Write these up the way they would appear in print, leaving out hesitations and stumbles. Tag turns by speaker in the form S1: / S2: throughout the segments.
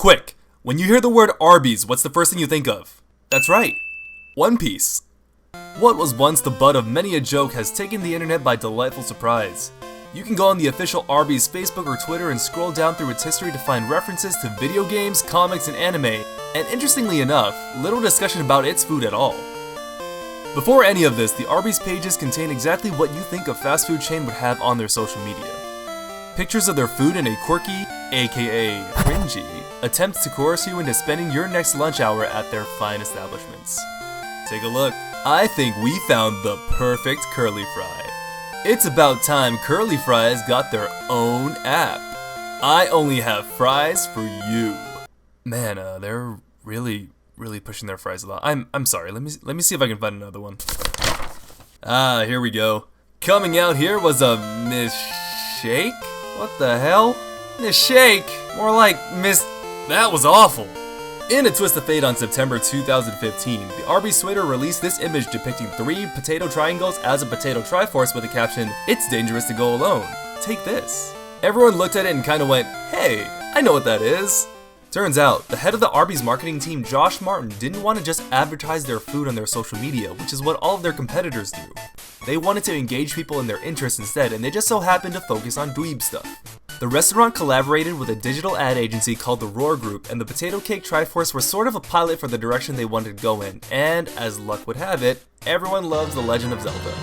S1: Quick, when you hear the word Arby's, what's the first thing you think of? That's right, One Piece. What was once the butt of many a joke has taken the internet by delightful surprise. You can go on the official Arby's Facebook or Twitter and scroll down through its history to find references to video games, comics, and anime, and interestingly enough, little discussion about its food at all. Before any of this, the Arby's pages contain exactly what you think a fast food chain would have on their social media. Pictures of their food in a quirky, aka cringy, attempt to coerce you into spending your next lunch hour at their fine establishments. Take a look. I think we found the perfect curly fry. It's about time Curly Fries got their own app. I only have fries for you. Man, they're really pushing their fries a lot. I'm sorry. Let me see if I can find another one. Ah, here we go. Coming out here was a Miss Shake? What the hell? Miss Shake? More like Miss... That was awful. In a twist of fate on September 2015, the Arby's Twitter released this image depicting 3 potato triangles as a potato triforce with the caption, "It's dangerous to go alone. Take this." Everyone looked at it and kinda went, "Hey, I know what that is." Turns out, the head of the Arby's marketing team, Josh Martin, didn't want to just advertise their food on their social media, which is what all of their competitors do. They wanted to engage people in their interests instead, and they just so happened to focus on dweeb stuff. The restaurant collaborated with a digital ad agency called the Roar Group, and the Potato Cake Triforce were sort of a pilot for the direction they wanted to go in, and as luck would have it, everyone loves The Legend of Zelda.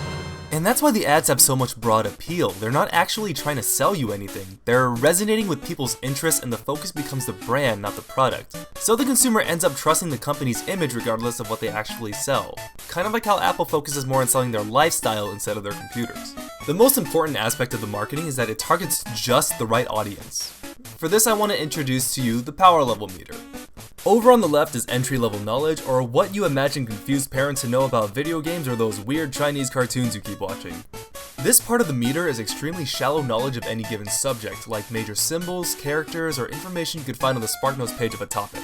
S1: And that's why the ads have so much broad appeal. They're not actually trying to sell you anything. They're resonating with people's interests, and the focus becomes the brand, not the product. So the consumer ends up trusting the company's image regardless of what they actually sell. Kind of like how Apple focuses more on selling their lifestyle instead of their computers. The most important aspect of the marketing is that it targets just the right audience. For this, I want to introduce to you the power level meter. Over on the left is entry-level knowledge, or what you imagine confused parents to know about video games or those weird Chinese cartoons you keep watching. This part of the meter is extremely shallow knowledge of any given subject, like major symbols, characters, or information you could find on the SparkNotes page of a topic.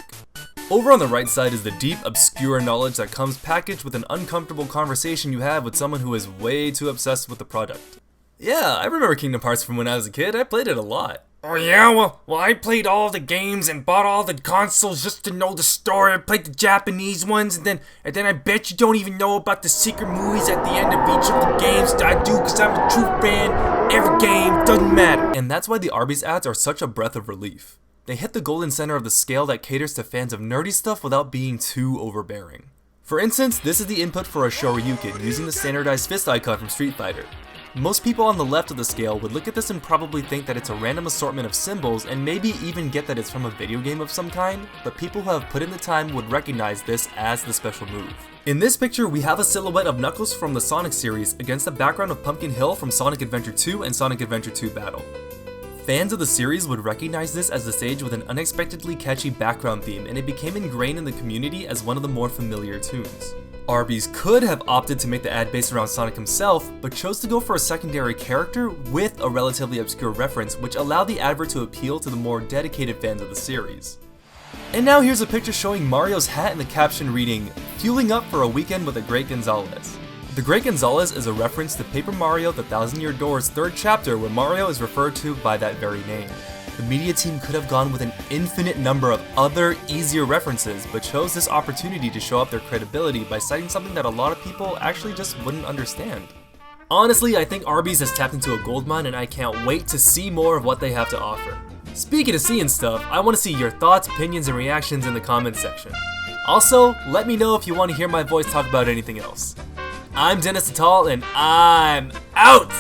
S1: Over on the right side is the deep, obscure knowledge that comes packaged with an uncomfortable conversation you have with someone who is way too obsessed with the product. Yeah, I remember Kingdom Hearts from when I was a kid. I played it a lot.
S2: Oh yeah? Well, I played all the games and bought all the consoles just to know the story. I played the Japanese ones, and then I bet you don't even know about the secret movies at the end of each of the games. I do, because I'm a true fan. Every game doesn't matter.
S1: And that's why the Arby's ads are such a breath of relief. They hit the golden center of the scale that caters to fans of nerdy stuff without being too overbearing. For instance, this is the input for a Shoryuken using the standardized fist icon from Street Fighter. Most people on the left of the scale would look at this and probably think that it's a random assortment of symbols and maybe even get that it's from a video game of some kind, but people who have put in the time would recognize this as the special move. In this picture, we have a silhouette of Knuckles from the Sonic series against the background of Pumpkin Hill from Sonic Adventure 2 and Sonic Adventure 2 Battle. Fans of the series would recognize this as the stage with an unexpectedly catchy background theme, and it became ingrained in the community as one of the more familiar tunes. Arby's could have opted to make the ad based around Sonic himself, but chose to go for a secondary character with a relatively obscure reference, which allowed the advert to appeal to the more dedicated fans of the series. And now here's a picture showing Mario's hat and the caption reading, "Fueling up for a weekend with the Great Gonzalez." The Great Gonzalez is a reference to Paper Mario: The Thousand Year Door's 3rd chapter, where Mario is referred to by that very name. The media team could have gone with an infinite number of other, easier references, but chose this opportunity to show up their credibility by citing something that a lot of people actually just wouldn't understand. Honestly, I think Arby's has tapped into a goldmine, and I can't wait to see more of what they have to offer. Speaking of seeing stuff, I want to see your thoughts, opinions, and reactions in the comments section. Also, let me know if you want to hear my voice talk about anything else. I'm Dennis Tatal, and I'm out!